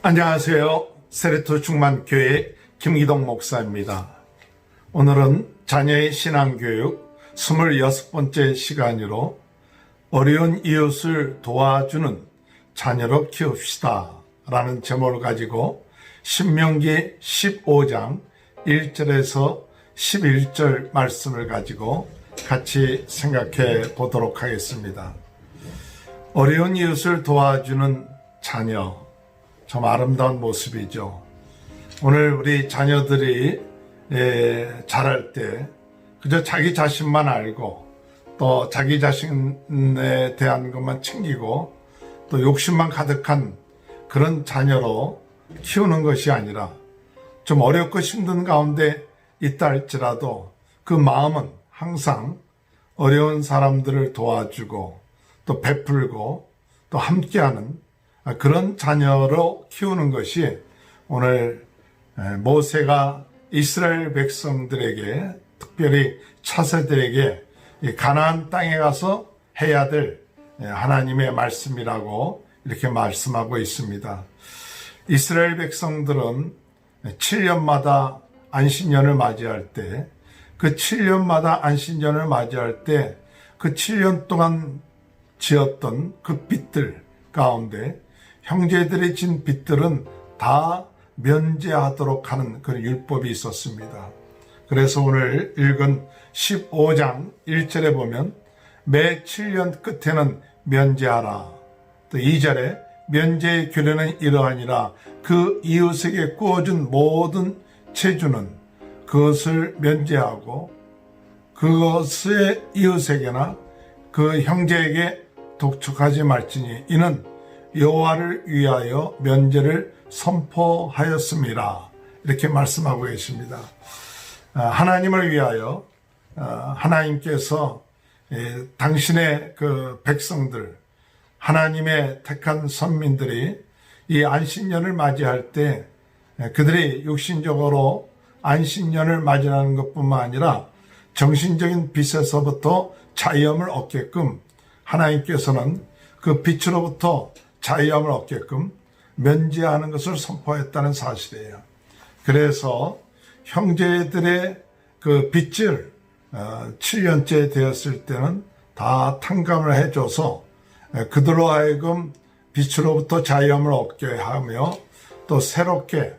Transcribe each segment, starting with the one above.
안녕하세요. 세레토 충만교회 김기동 목사입니다. 오늘은 자녀의 신앙교육 26번째 시간으로 어려운 이웃을 도와주는 자녀로 키웁시다 라는 제목을 가지고 신명기 15장 1절에서 11절 말씀을 가지고 같이 생각해 보도록 하겠습니다. 어려운 이웃을 도와주는 자녀, 참 아름다운 모습이죠. 오늘 우리 자녀들이 자랄 때 그저 자기 자신만 알고 또 자기 자신에 대한 것만 챙기고 또 욕심만 가득한 그런 자녀로 키우는 것이 아니라 좀 어렵고 힘든 가운데 있다 할지라도 그 마음은 항상 어려운 사람들을 도와주고 또 베풀고 또 함께하는 그런 자녀로 키우는 것이 오늘 모세가 이스라엘 백성들에게 특별히 차세들에게 가나안 땅에 가서 해야 될 하나님의 말씀이라고 이렇게 말씀하고 있습니다. 이스라엘 백성들은 7년마다 안식년을 맞이할 때 그 7년마다 안식년을 맞이할 때 그 7년 동안 지었던 그 빚들 가운데 형제들이 진 빚들은 다 면제하도록 하는 그런 율법이 있었습니다. 그래서 오늘 읽은 15장 1절에 보면 매 7년 끝에는 면제하라. 또 2절에 면제의 규례는 이러하니라. 그 이웃에게 구워준 모든 채주는 그것을 면제하고 그것의 이웃에게나 그 형제에게 독촉하지 말지니 이는 여호와를 위하여 면제를 선포하였습니다. 이렇게 말씀하고 계십니다. 하나님을 위하여 하나님께서 당신의 그 백성들, 하나님의 택한 선민들이 이 안식년을 맞이할 때 그들이 육신적으로 안식년을 맞이하는 것뿐만 아니라 정신적인 빚에서부터 자유함을 얻게끔 하나님께서는 그 빚으로부터 자유함을 얻게끔 면제하는 것을 선포했다는 사실이에요. 그래서 형제들의 그 빚을 7년째 되었을 때는 다 탕감을 해줘서 그들로 하여금 빚으로부터 자유함을 얻게 하며 또 새롭게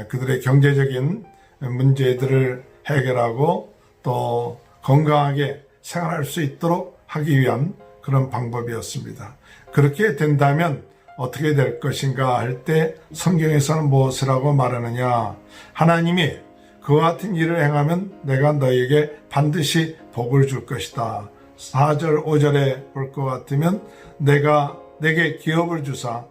그들의 경제적인 문제들을 해결하고 또 건강하게 생활할 수 있도록 하기 위한 그런 방법이었습니다. 그렇게 된다면 어떻게 될 것인가 할 때 성경에서는 무엇이라고 말하느냐. 하나님이 그와 같은 일을 행하면 내가 너에게 반드시 복을 줄 것이다. 4절 5절에 볼 것 같으면 내게 기업을 주사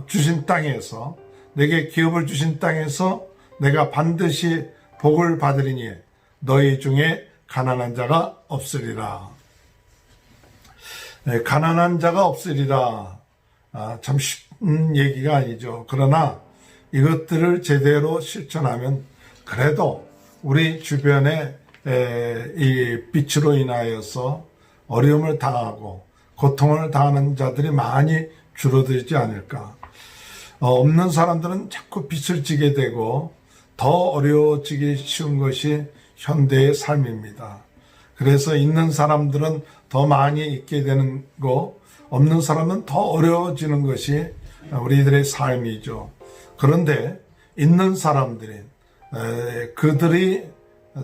주신 땅에서 내게 기업을 주신 땅에서 내가 반드시 복을 받으리니 너희 중에 가난한 자가 없으리라. 가난한 자가 없으리라. 참 쉬운 얘기가 아니죠. 그러나 이것들을 제대로 실천하면 그래도 우리 주변에 이 빚으로 인하여서 어려움을 당하고 고통을 당하는 자들이 많이 줄어들지 않을까. 없는 사람들은 자꾸 빚을 지게 되고 더 어려워지기 쉬운 것이 현대의 삶입니다. 그래서 있는 사람들은 더 많이 있게 되는 거, 없는 사람은 더 어려워지는 것이 우리들의 삶이죠. 그런데 있는 사람들이 그들이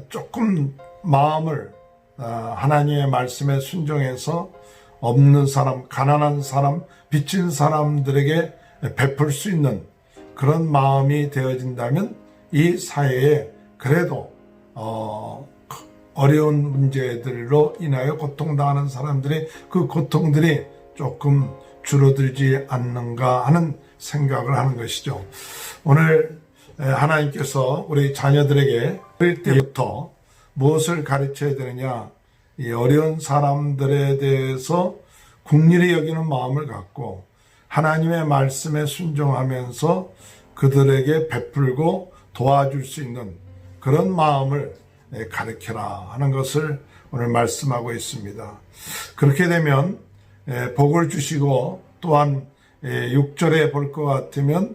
조금 마음을 하나님의 말씀에 순종해서 없는 사람, 가난한 사람, 빚진 사람들에게 베풀 수 있는 그런 마음이 되어진다면 이 사회에 그래도 어려운 문제들로 인하여 고통당하는 사람들의 그 고통들이 조금 줄어들지 않는가 하는 생각을 하는 것이죠. 오늘 하나님께서 우리 자녀들에게 어릴 때부터 무엇을 가르쳐야 되느냐, 이 어려운 사람들에 대해서 긍휼히 여기는 마음을 갖고 하나님의 말씀에 순종하면서 그들에게 베풀고 도와줄 수 있는 그런 마음을 가르쳐라 하는 것을 오늘 말씀하고 있습니다. 그렇게 되면 복을 주시고 또한 6절에 볼 것 같으면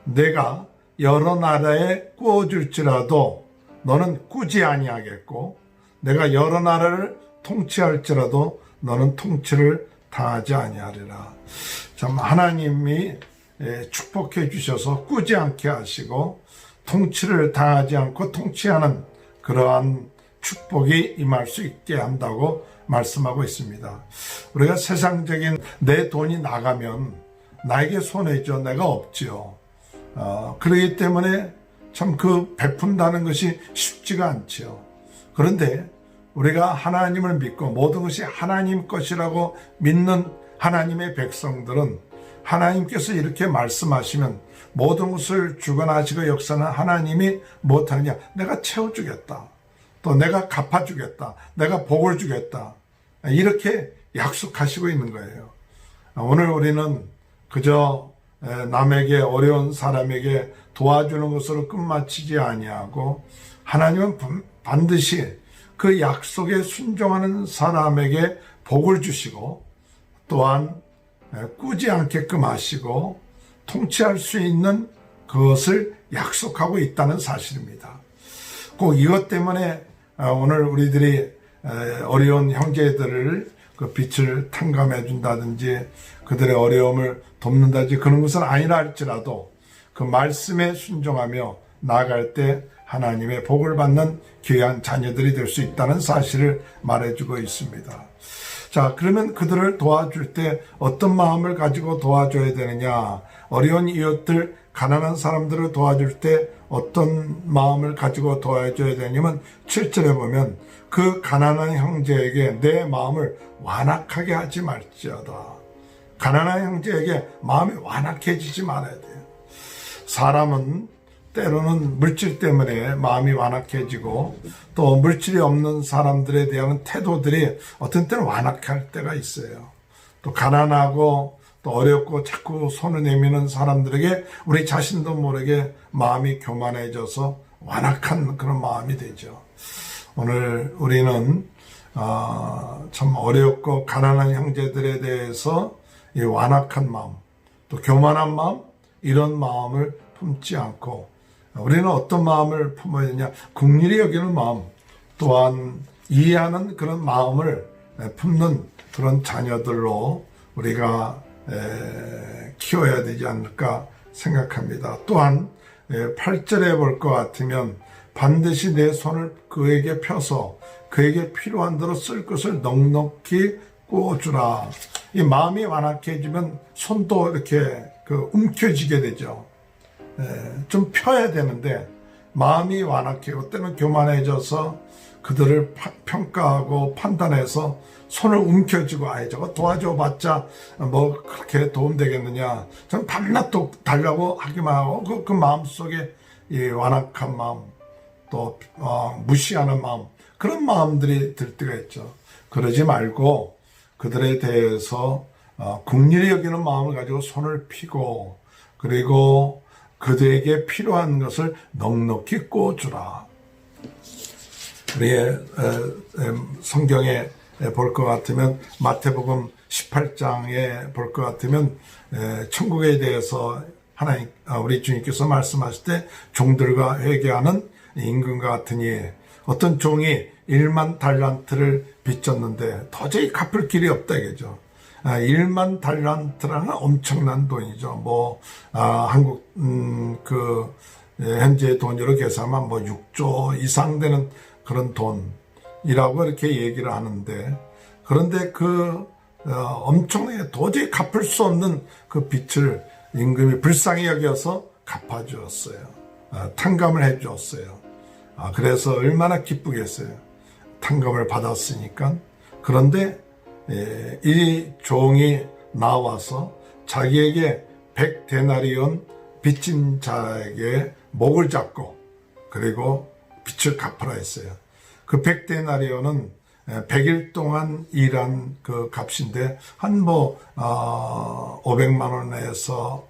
내가 여러 나라에 꾸어줄지라도 너는 꾸지 아니하겠고 내가 여러 나라를 통치할지라도 너는 통치를 당하지 아니하리라. 참 하나님이 축복해 주셔서 꾸지 않게 하시고 통치를 당하지 않고 통치하는 그러한 축복이 임할 수 있게 한다고 말씀하고 있습니다. 우리가 세상적인 내 돈이 나가면 나에게 손해죠. 내가 없지요. 그렇기 때문에 참 그 베푼다는 것이 쉽지가 않지요. 그런데 우리가 하나님을 믿고 모든 것이 하나님 것이라고 믿는 하나님의 백성들은 하나님께서 이렇게 말씀하시면 모든 것을 주관하시고 역사는 하나님이 못하느냐? 내가 채워주겠다. 또 내가 갚아주겠다. 내가 복을 주겠다. 이렇게 약속하시고 있는 거예요. 오늘 우리는 그저 남에게 어려운 사람에게 도와주는 것으로 끝마치지 아니하고 하나님은 반드시 그 약속에 순종하는 사람에게 복을 주시고 또한 꾸지 않게끔 하시고 통치할 수 있는 그것을 약속하고 있다는 사실입니다. 꼭 이것 때문에 오늘 우리들이 어려운 형제들을 그 빛을 탕감해 준다든지 그들의 어려움을 돕는다든지 그런 것은 아니라 할지라도 그 말씀에 순종하며 나아갈 때 하나님의 복을 받는 귀한 자녀들이 될 수 있다는 사실을 말해주고 있습니다. 자, 그러면 그들을 도와줄 때 어떤 마음을 가지고 도와줘야 되느냐? 어려운 이웃들, 가난한 사람들을 도와줄 때 어떤 마음을 가지고 도와줘야 되냐면 7절에 보면 그 가난한 형제에게 내 마음을 완악하게 하지 말지어다. 가난한 형제에게 마음이 완악해지지 말아야 돼요. 사람은 때로는 물질 때문에 마음이 완악해지고 또 물질이 없는 사람들에 대한 태도들이 어떤 때는 완악할 때가 있어요. 또 가난하고 또 어렵고 자꾸 손을 내미는 사람들에게 우리 자신도 모르게 마음이 교만해져서 완악한 그런 마음이 되죠. 오늘 우리는 참 어렵고 가난한 형제들에 대해서 이 완악한 마음, 또 교만한 마음, 이런 마음을 품지 않고 우리는 어떤 마음을 품어야 되냐? 긍휼히 여기는 마음, 또한 이해하는 그런 마음을 품는 그런 자녀들로 우리가 키워야 되지 않을까 생각합니다. 또한 8절에 볼 것 같으면 반드시 내 손을 그에게 펴서 그에게 필요한 대로 쓸 것을 넉넉히 꾸어주라. 이 마음이 완악해지면 손도 이렇게 움켜쥐게 되죠. 좀 펴야 되는데 마음이 완악해고 때는 교만해져서 그들을 평가하고 판단해서 손을 움켜쥐고 저거 도와줘봤자 뭐 그렇게 도움되겠느냐, 저는 밤낮 달라고 하기만 하고 그 마음속에 이 완악한 마음, 또 무시하는 마음, 그런 마음들이 들 때가 있죠. 그러지 말고 그들에 대해서 긍휼히 여기는 마음을 가지고 손을 펴고 그리고 그들에게 필요한 것을 넉넉히 꿔주라. 우리의 성경에 볼 것 같으면 마태복음 18장에 볼 것 같으면 천국에 대해서 하나님 우리 주님께서 말씀하실 때 종들과 회개하는 임금과 같으니 어떤 종이 1만 달란트를 빚졌는데 도저히 갚을 길이 없다 이거죠. 1만 달란트라는 엄청난 돈이죠. 한국 현재 돈으로 계산하면 6조 이상 되는 그런 돈이라고 이렇게 얘기를 하는데, 그런데 엄청나게 도저히 갚을 수 없는 그 빚을 임금이 불쌍히 여겨서 갚아주었어요. 탕감을 해주었어요. 그래서 얼마나 기쁘겠어요. 탕감을 받았으니까. 그런데 이 종이 나와서 자기에게 100데나리온 빚진 자에게 목을 잡고 그리고 빚을 갚으라 했어요. 그 100데나리온은 100일 동안 일한 그 값인데 한 500만 원에서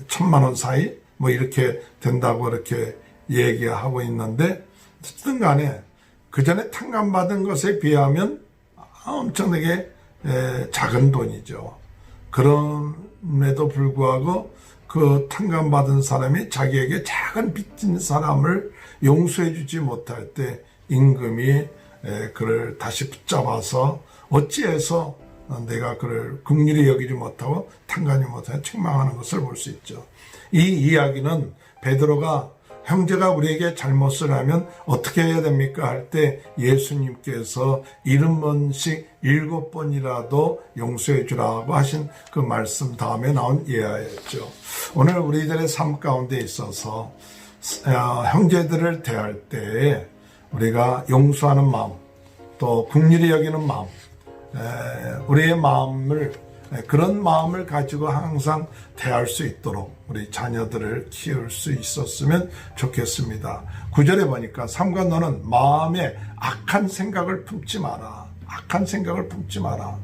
1000만 원 사이 이렇게 된다고 이렇게 얘기하고 있는데, 어쨌든 간에 그 전에 탕감받은 것에 비하면 엄청나게 작은 돈이죠. 그럼에도 불구하고 그 탕감받은 사람이 자기에게 작은 빚진 사람을 용서해 주지 못할 때 임금이 그를 다시 붙잡아서 어찌해서 내가 그를 긍휼히 여기지 못하고 탕감하지 못하고 책망하는 것을 볼 수 있죠. 이 이야기는 베드로가 형제가 우리에게 잘못을 하면 어떻게 해야 됩니까? 할 때 예수님께서 70번씩 7번이라도 용서해 주라고 하신 그 말씀 다음에 나온 예화였죠. 오늘 우리들의 삶 가운데 있어서 형제들을 대할 때 우리가 용서하는 마음, 또 긍휼히 여기는 마음, 우리의 마음을 그런 마음을 가지고 항상 대할 수 있도록 우리 자녀들을 키울 수 있었으면 좋겠습니다. 9절에 보니까 삼가 너는 마음에 악한 생각을 품지 마라. 악한 생각을 품지 마라.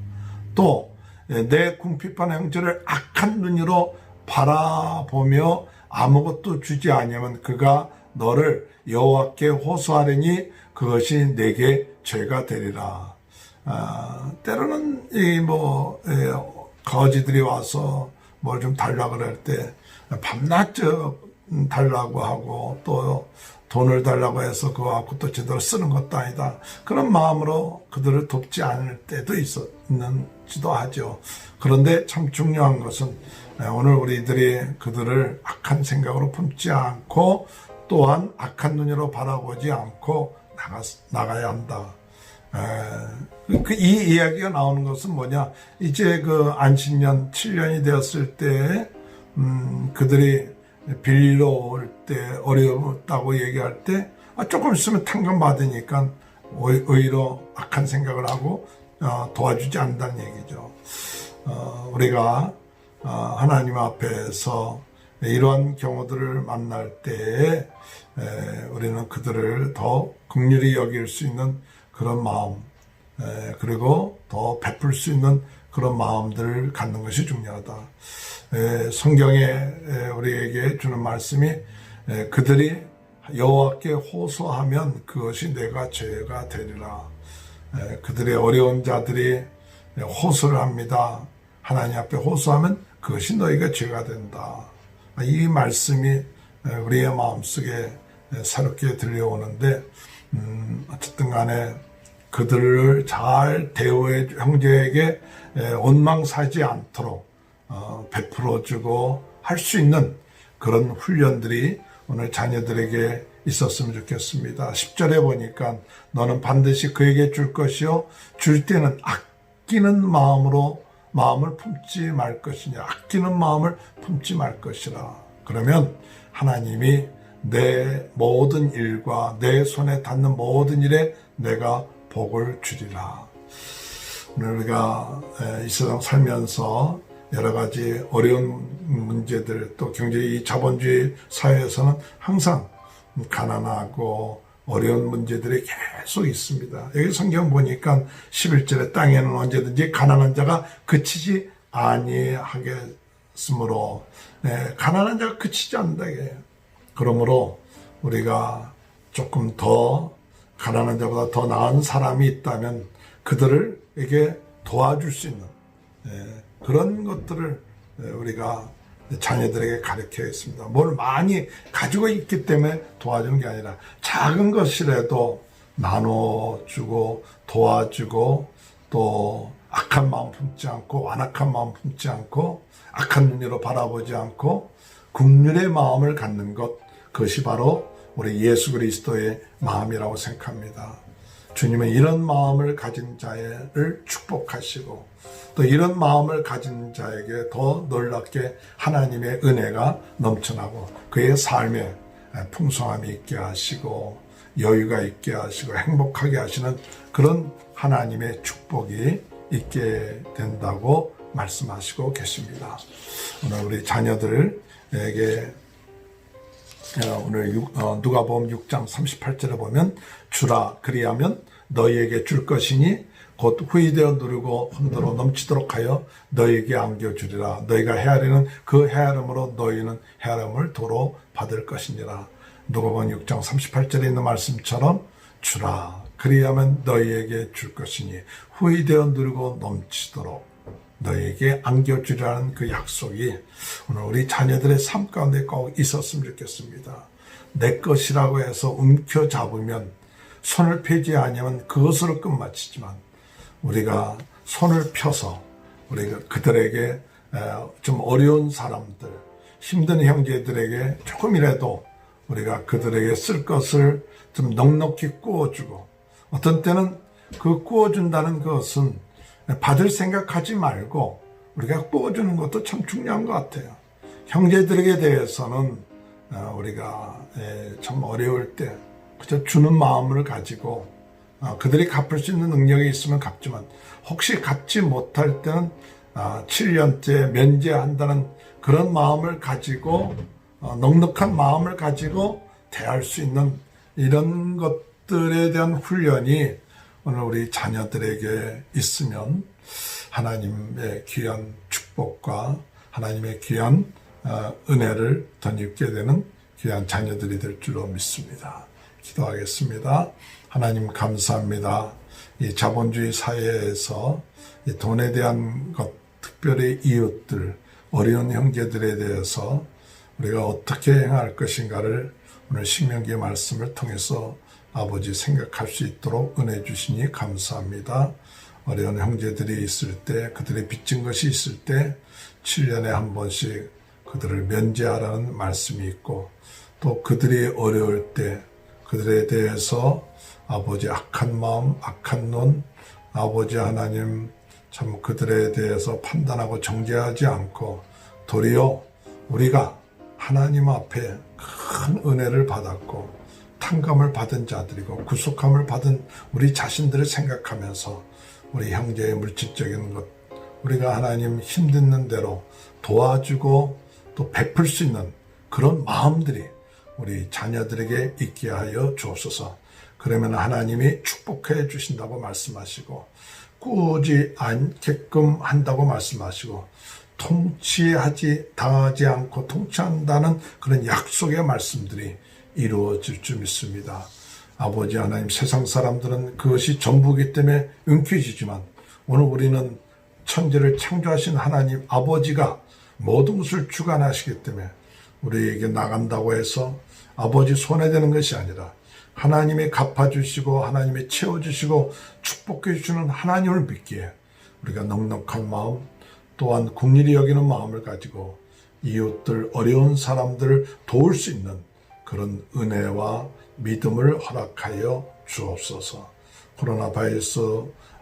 또 내 궁핍한 형제를 악한 눈으로 바라보며 아무것도 주지 아니하면 그가 너를 여호와께 호소하리니 그것이 내게 죄가 되리라. 때로는 거지들이 와서 뭘 좀 달라고 그럴 때 밤낮 달라고 하고 또 돈을 달라고 해서 그거 갖고 또 제대로 쓰는 것도 아니다. 그런 마음으로 그들을 돕지 않을 때도 있는지도 하죠. 그런데 참 중요한 것은 오늘 우리들이 그들을 악한 생각으로 품지 않고 또한 악한 눈으로 바라보지 않고 나가야 한다. 이 이야기가 나오는 것은 뭐냐? 이제 그 안식년 7년이 되었을 때, 그들이 빌리러 올 때 어려웠다고 얘기할 때, 조금 있으면 탕감 받으니까 오히려 악한 생각을 하고 도와주지 않는다는 얘기죠. 우리가 하나님 앞에서 이러한 경우들을 만날 때 우리는 그들을 더 긍휼히 여길 수 있는 그런 마음, 그리고 더 베풀 수 있는 그런 마음들을 갖는 것이 중요하다. 성경에 우리에게 주는 말씀이 그들이 여호와께 호소하면 그것이 내가 죄가 되리라. 그들의 어려운 자들이 호소를 합니다. 하나님 앞에 호소하면 그것이 너희가 죄가 된다. 이 말씀이 우리의 마음속에 새롭게 들려오는데 어쨌든 간에 그들을 잘 대우해 형제에게 원망사지 않도록 베풀어주고 할 수 있는 그런 훈련들이 오늘 자녀들에게 있었으면 좋겠습니다. 10절에 보니까 너는 반드시 그에게 줄 것이요 줄 때는 아끼는 마음으로 마음을 품지 말 것이냐. 아끼는 마음을 품지 말 것이라. 그러면 하나님이 내 모든 일과 내 손에 닿는 모든 일에 내가 복을 주리라. 오늘 우리가 이 세상 살면서 여러 가지 어려운 문제들, 또 경제의 자본주의 사회에서는 항상 가난하고 어려운 문제들이 계속 있습니다. 여기 성경 보니까 11절에 땅에는 언제든지 가난한 자가 그치지 아니하겠으므로, 가난한 자가 그치지 않는다. 그러므로 우리가 조금 더 가난한 자보다 더 나은 사람이 있다면 그들에게 도와줄 수 있는 그런 것들을 우리가 자녀들에게 가르쳐야겠습니다. 뭘 많이 가지고 있기 때문에 도와주는 게 아니라 작은 것이라도 나눠주고 도와주고 또 악한 마음 품지 않고 완악한 마음 품지 않고 악한 눈으로 바라보지 않고 긍휼의 마음을 갖는 것, 그것이 바로 우리 예수 그리스도의 마음이라고 생각합니다. 주님은 이런 마음을 가진 자를 축복하시고 또 이런 마음을 가진 자에게 더 놀랍게 하나님의 은혜가 넘쳐나고 그의 삶에 풍성함이 있게 하시고 여유가 있게 하시고 행복하게 하시는 그런 하나님의 축복이 있게 된다고 말씀하시고 계십니다. 오늘 우리 자녀들에게 오늘 누가복음 6장 38절에 보면 주라 그리하면 너희에게 줄 것이니 곧 후이되어 누르고 흔들어 넘치도록 하여 너희에게 안겨주리라. 너희가 헤아리는 그 헤아림으로 너희는 헤아림을 도로 받을 것이니라. 누가복음 6장 38절에 있는 말씀처럼 주라 그리하면 너희에게 줄 것이니 후이되어 누르고 넘치도록 너에게 안겨주리라는 그 약속이 오늘 우리 자녀들의 삶 가운데 꼭 있었으면 좋겠습니다. 내 것이라고 해서 움켜잡으면 손을 펴지 아니하면 그것으로 끝마치지만 우리가 손을 펴서 우리가 그들에게 좀 어려운 사람들, 힘든 형제들에게 조금이라도 우리가 그들에게 쓸 것을 좀 넉넉히 구워주고, 어떤 때는 그 구워준다는 것은 받을 생각하지 말고 우리가 구워주는 것도 참 중요한 것 같아요. 형제들에게 대해서는 우리가 참 어려울 때 그저 주는 마음을 가지고 그들이 갚을 수 있는 능력이 있으면 갚지만, 혹시 갚지 못할 때는 7년째 면제한다는 그런 마음을 가지고 넉넉한 마음을 가지고 대할 수 있는 이런 것들에 대한 훈련이 오늘 우리 자녀들에게 있으면 하나님의 귀한 축복과 하나님의 귀한 은혜를 덧입게 되는 귀한 자녀들이 될 줄로 믿습니다. 기도하겠습니다. 하나님 감사합니다. 이 자본주의 사회에서 이 돈에 대한 것, 특별히 이웃들, 어려운 형제들에 대해서 우리가 어떻게 행할 것인가를 오늘 신명기의 말씀을 통해서 아버지 생각할 수 있도록 은혜 주시니 감사합니다. 어려운 형제들이 있을 때, 그들의 빚진 것이 있을 때 7년에 한 번씩 그들을 면제하라는 말씀이 있고, 또 그들이 어려울 때 그들에 대해서 아버지 악한 마음, 악한 눈, 아버지 하나님 참 그들에 대해서 판단하고 정죄하지 않고 도리어 우리가 하나님 앞에 큰 은혜를 받았고 탕감을 받은 자들이고 구속함을 받은 우리 자신들을 생각하면서 우리 형제의 물질적인 것, 우리가 하나님 힘듣는 대로 도와주고 또 베풀 수 있는 그런 마음들이 우리 자녀들에게 있게 하여 주옵소서. 그러면 하나님이 축복해 주신다고 말씀하시고 꾸지 않게끔 한다고 말씀하시고 당하지 않고 통치한다는 그런 약속의 말씀들이 이루어질 줄 믿습니다. 아버지 하나님, 세상 사람들은 그것이 전부이기 때문에 움켜쥐지만 오늘 우리는 천지를 창조하신 하나님 아버지가 모든 것을 주관하시기 때문에 우리에게 나간다고 해서 아버지 손해되는 것이 아니라 하나님이 갚아주시고 하나님이 채워주시고 축복해 주시는 하나님을 믿기에 우리가 넉넉한 마음, 또한 긍휼히 여기는 마음을 가지고 이웃들, 어려운 사람들을 도울 수 있는 그런 은혜와 믿음을 허락하여 주옵소서. 코로나 바이러스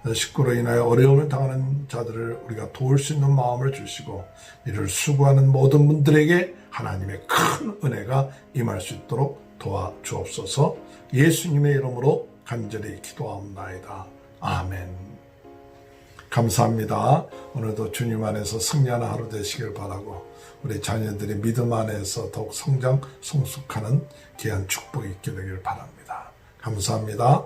19로 인하여 어려움을 당하는 자들을 우리가 도울 수 있는 마음을 주시고 이를 수고하는 모든 분들에게 하나님의 큰 은혜가 임할 수 있도록 도와주옵소서. 예수님의 이름으로 간절히 기도하옵나이다. 아멘. 감사합니다. 오늘도 주님 안에서 승리하는 하루 되시길 바라고 우리 자녀들이 믿음 안에서 더욱 성장, 성숙하는 귀한 축복이 있게 되길 바랍니다. 감사합니다.